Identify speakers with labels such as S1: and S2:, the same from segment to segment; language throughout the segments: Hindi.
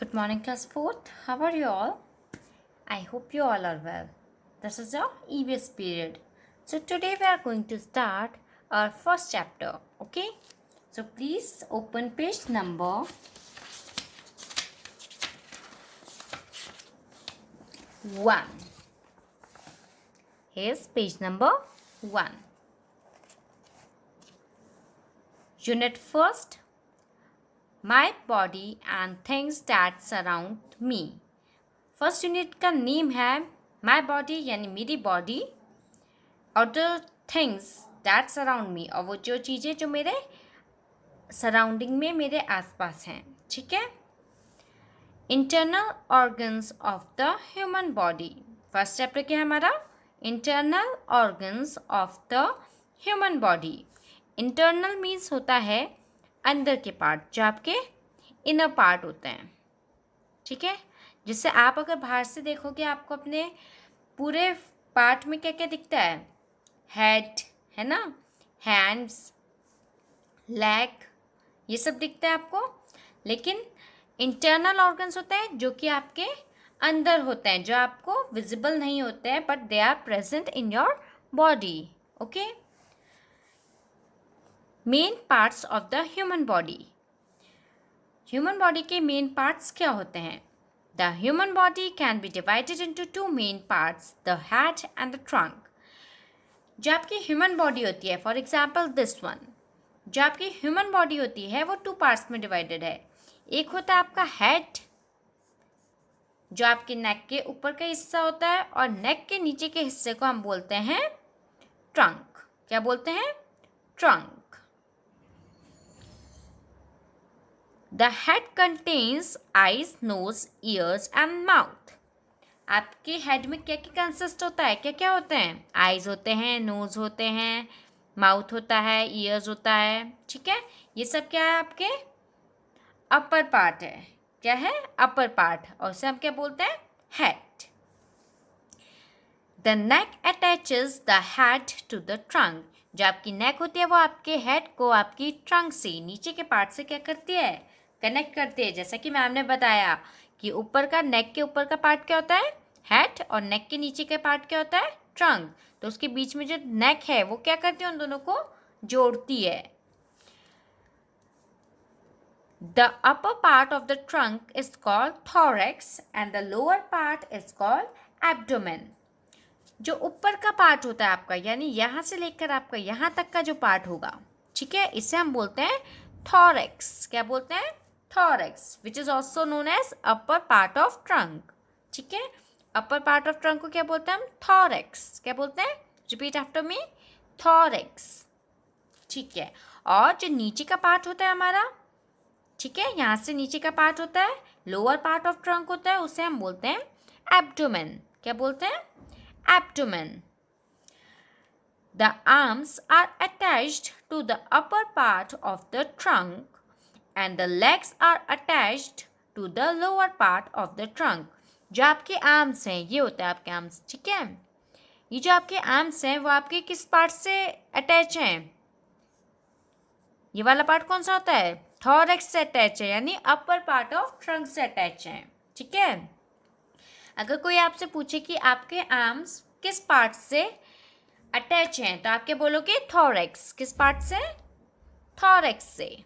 S1: Good morning, class 4th. How are you all? I hope you all are well. This is your EVS period. So, today we are going to start our first chapter. Okay? So, please open page number 1. Here's page number 1. Unit 1st. My body and things that surround me. First unit का नेम है माई बॉडी यानी मेरी बॉडी और द थिंग्स दैट सराउंड मी और वो जो चीज़ें जो मेरे सराउंडिंग में मेरे आसपास हैं. ठीक है. Internal organs of the human body. First chapter क्या है हमारा? Internal organs of the human body. Internal means होता है अंदर के पार्ट, जो आपके इनर पार्ट होते हैं. ठीक है. जिससे आप अगर बाहर से देखोगे आपको अपने पूरे पार्ट में क्या क्या दिखता है? हेड है ना, हैंड्स, लेग, ये सब दिखता है आपको. लेकिन इंटरनल ऑर्गन्स होते हैं जो कि आपके अंदर होते हैं, जो आपको विजिबल नहीं होते हैं but they are present in your body. Okay. Main parts of the human body. Human body के मेन पार्ट्स क्या होते हैं? The human body can be divided into two main parts, the head and the trunk. जो आपकी ह्यूमन बॉडी होती है, फॉर एग्जाम्पल दिस वन, जो आपकी ह्यूमन बॉडी होती है वो टू पार्ट्स में डिवाइडेड है. एक होता है आपका हेड, जो आपके नेक के ऊपर का हिस्सा होता है, और नेक के नीचे के हिस्से को हम बोलते हैं ट्रंक. क्या बोलते हैं? Trunk. The head contains eyes, nose, ears and mouth. आपके हेड में क्या क्या कंसिस्ट होता है? क्या क्या होते हैं? आइज होते हैं, नोज होते हैं, माउथ होता है, ईयर्स होता है. ठीक है. ये सब क्या है? आपके अपर पार्ट है. क्या है? Upper part. और इसे हम क्या बोलते हैं? Head. The neck attaches the head to the trunk. जो आपकी नेक होती है वो आपके हेड को आपकी ट्रंक से, नीचे के पार्ट से क्या करती है? कनेक्ट करती है. जैसा कि मैम ने बताया कि ऊपर का, नेक के ऊपर का पार्ट क्या होता है? हेड. और नेक के नीचे का पार्ट क्या होता है? ट्रंक. तो उसके बीच में जो नेक है वो क्या करती है? उन दोनों को जोड़ती है. The upper part of the trunk is called thorax and the lower part is called abdomen. जो ऊपर का पार्ट होता है आपका, यानी यहाँ से लेकर आपका यहाँ तक का जो पार्ट होगा, ठीक है, इसे हम बोलते हैं थोरैक्स. क्या बोलते हैं? Thorax, which is also known as upper part of trunk. ठीक है. अपर पार्ट ऑफ ट्रंक को क्या बोलते हैं हम? थोरैक्स. क्या बोलते हैं? Repeat after me. थोरैक्स. ठीक है. और जो नीचे का पार्ट होता है हमारा, ठीक है, यहाँ से नीचे का पार्ट होता है, लोअर पार्ट ऑफ ट्रंक होता है, उसे हम बोलते हैं एब्डोमेन. क्या बोलते हैं? Abdomen. The arms are attached to the upper part of the trunk and the legs are attached to the lower part of the trunk. जो आपके आर्म्स हैं, ये होता है आपके आर्म्स. ठीक है. ये जो आपके आर्म्स हैं वो आपके किस पार्ट से अटैच हैं? ये वाला पार्ट कौन सा होता है? थोरैक्स से अटैच है, यानी अपर पार्ट ऑफ ट्रंक से अटैच है. ठीक है. अगर कोई आपसे पूछे कि आपके आर्म्स किस पार्ट से अटैच हैं, तो आप क्या बोलोगे? थोरैक्स. किस पार्ट से? थोरैक्स से.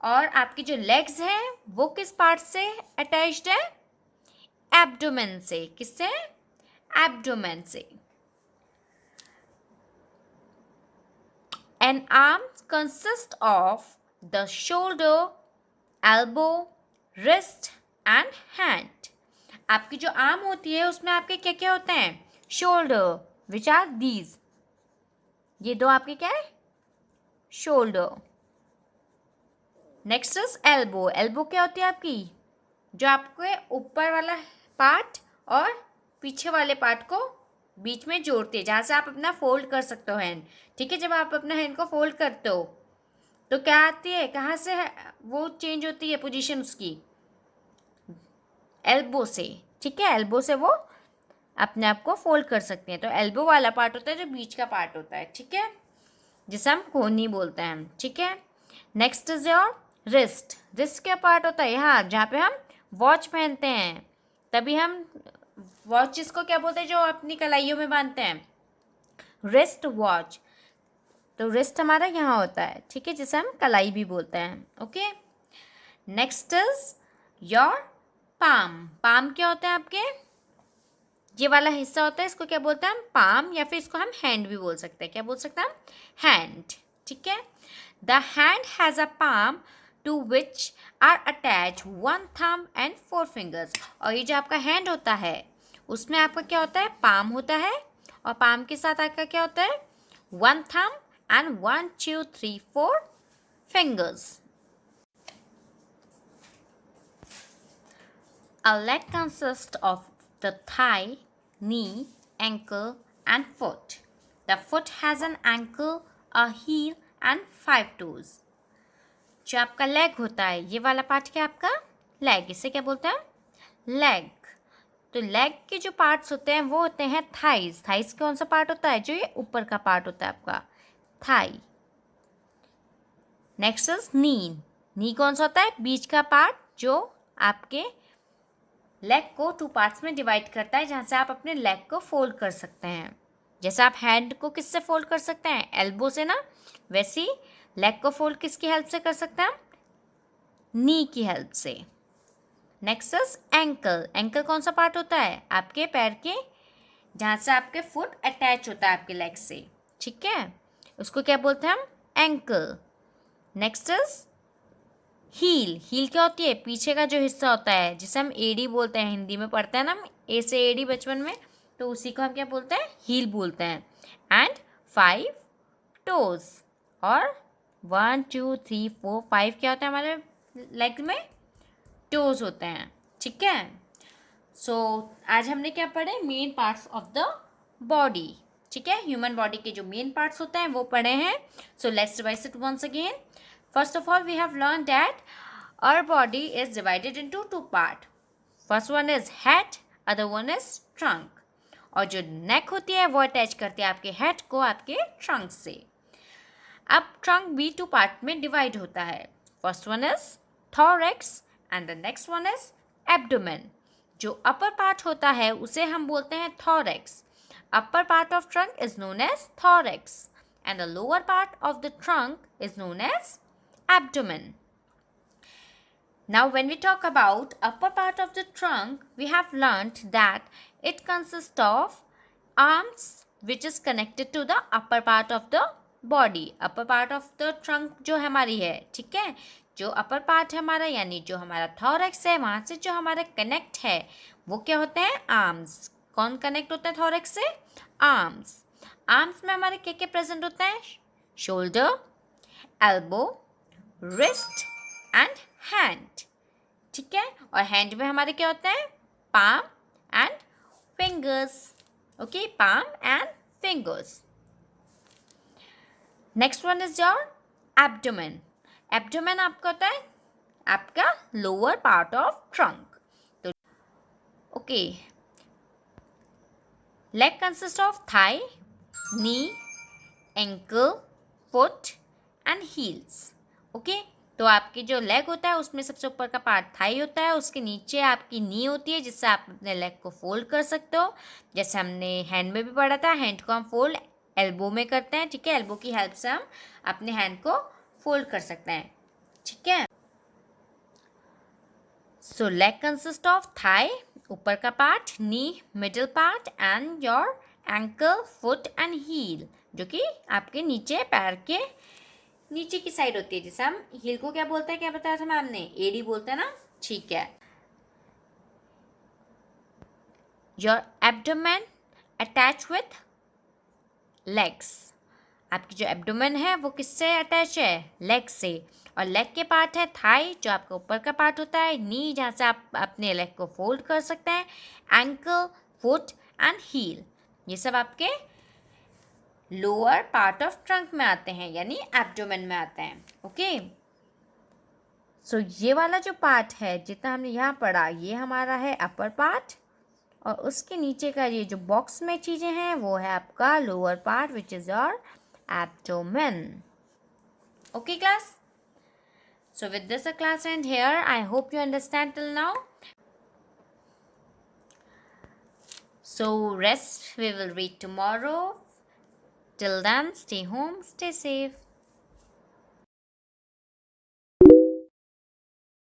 S1: और आपकी जो लेग्स हैं वो किस पार्ट से अटैच्ड है? एब्डोमेन से. किससे? एब्डोमेन से. N arm consist of the shoulder, elbow, wrist and hand. आपकी जो आर्म होती है उसमें आपके क्या क्या होते हैं? Shoulder, which are these. ये दो आपके क्या है? Shoulder. Next is elbow. Elbow क्या होती है आपकी? जो आपके ऊपर वाला पार्ट और पीछे वाले पार्ट को बीच में जोड़ती है, जहाँ से आप अपना फोल्ड कर सकते हो हैंड. ठीक है. जब आप अपना हैंड को फोल्ड करते हो तो क्या आती है? कहाँ से वो चेंज होती है पोजीशन उसकी? एल्बो से. ठीक है. एल्बो से वो अपने आप को फोल्ड कर सकते हैं. तो एल्बो वाला पार्ट होता है जो बीच का पार्ट होता है. ठीक है. जिसे हम कोहनी बोलते हैं. ठीक है. Next is your wrist. Wrist क्या पार्ट होता है? यहाँ जहाँ पे हम वॉच पहनते हैं, तभी हम वॉच जिसको क्या बोलते हैं जो अपनी कलाइयों में बांधते हैं, रिस्ट वॉच। तो रिस्ट हमारा यहाँ होता है, ठीक है, जिसे हम कलाई भी बोलते हैं। Okay, next is your palm. Palm क्या होता है आपके, ये वाला हिस्सा होता है, इसको क्या बोलते हैं हम, पाम, या फिर इसको हम हैंड भी बोल सकते हैं। क्या बोल सकते हैं हम, हैंड, ठीक है। The hand has a palm to which are attach 1 thumb and 4 fingers। और ये जो आपका हैंड होता है उसमें आपका क्या होता है, पाम होता है, और पाम के साथ आपका क्या होता है, 1 thumb and 1 2 3 4 fingers। A leg consists of the thigh, knee, ankle, and foot. The foot has an ankle, a heel, and 5 toes. जो आपका लेग होता है, ये वाला पार्ट क्या आपका, लेग, इसे क्या बोलते हैं, लेग। तो लेग के जो पार्ट्स होते हैं वो होते हैं थाइज। थाइज कौन सा पार्ट होता है, जो ये ऊपर का पार्ट होता है आपका, थाई। नेक्स्ट इज नी। नी कौन सा होता है, बीच का पार्ट, जो आपके लेग को 2 पार्ट्स में डिवाइड करता है, जहाँ से आप अपने लेग को फोल्ड कर सकते हैं। जैसे आप हैंड को किससे फोल्ड कर सकते हैं, एल्बो से ना, वैसे ही लेग को फोल्ड किसकी हेल्प से कर सकते हैं, नी की हेल्प से। Next is ankle. एंकल कौन सा पार्ट होता है, आपके पैर के, जहाँ से आपके फुट अटैच होता है आपके लेग से, ठीक है, उसको क्या बोलते हैं हम, ankle. Next is heel. Heel क्या होती है, पीछे का जो हिस्सा होता है, जिसे हम एडी बोलते हैं, हिंदी में पढ़ते हैं ना हम ए से एडी बचपन में, तो उसी को हम क्या बोलते हैं, हील बोलते हैं। एंड 5 टोज, और 1 2 3 4 5 क्या होता है हमारे लेग में, टोज होते हैं, ठीक है। सो आज हमने क्या पढ़े, main parts of the body, ठीक है, ह्यूमन बॉडी के जो मेन पार्ट्स होते हैं वो पढ़े हैं। So let's revise it once again. First of all, we have learned that our body is divided into 2 parts. First one is head, other one is trunk. और जो neck होती है वो अटैच करती है आपके head को आपके trunk से। अब trunk भी 2 पार्ट में डिवाइड होता है। First one is thorax and the next one is abdomen. जो upper part होता है उसे हम बोलते हैं thorax. Upper part of trunk is known as thorax and the lower part of the trunk is known as abdomen. Now when we talk about upper part of the trunk, we have learnt that it consists of arms which is connected to the upper part of the body. Upper part of the trunk जो हमारी है, ठीक है, जो upper part है हमारा, यानी जो हमारा thorax है, वहाँ से जो हमारा connect है वो क्या होते हैं, arms। कौन connect होता है thorax से, arms। arms में हमारे क्या क्या present होता है, shoulder, elbow, wrist and hand, ठीक है, और हैंड में हमारे क्या होते हैं, palm and fingers. Okay, palm and fingers. Next one is your abdomen. Abdomen आपका होता है आपका लोअर पार्ट ऑफ ट्रंक। तो okay, leg consist of Thai, knee, ankle, foot and heels. Okay, तो आपकी जो लेग होता है उसमें सबसे ऊपर का पार्ट थाई होता है, उसके नीचे आपकी नी होती है, जिससे आप अपने लेग को फोल्ड कर सकते हो। जैसे हमने हैंड में भी पढ़ा था, हैंड को हम फोल्ड एल्बो में करते हैं, ठीक है, एल्बो की हेल्प से हम अपने हैंड को फोल्ड कर सकते हैं, ठीक है। So leg consist of thigh, ऊपर का part, knee, middle part and your ankle, foot and heel, जो कि आपके नीचे पैर के नीचे की साइड होती है, जिसे हम हील को क्या बोलते हैं, क्या बताया था मैम ने, एडी बोलते हैं ना, ठीक है। Your abdomen attach with legs. आपकी जो एब्डोमेन है वो किससे अटैच है, लेग से। और लेग के पार्ट है थाई, जो आपका ऊपर का पार्ट होता है, नी, जहाँ से आप अपने लेग को फोल्ड कर सकते हैं, एंकल, फुट एंड हील, ये सब आपके लोअर पार्ट ऑफ ट्रंक में आते हैं, यानी एब्डोमेन में आते हैं। ओके, सो ये वाला जो पार्ट है जितना हमने यहाँ पढ़ा, ये हमारा है अपर पार्ट, और उसके नीचे का ये जो बॉक्स में चीज़ें हैं वो है आपका lower part which is your abdomen. Okay class, So with this, the class end here. I hope you understand till now. So rest, we will read tomorrow. Till then, stay home, stay safe.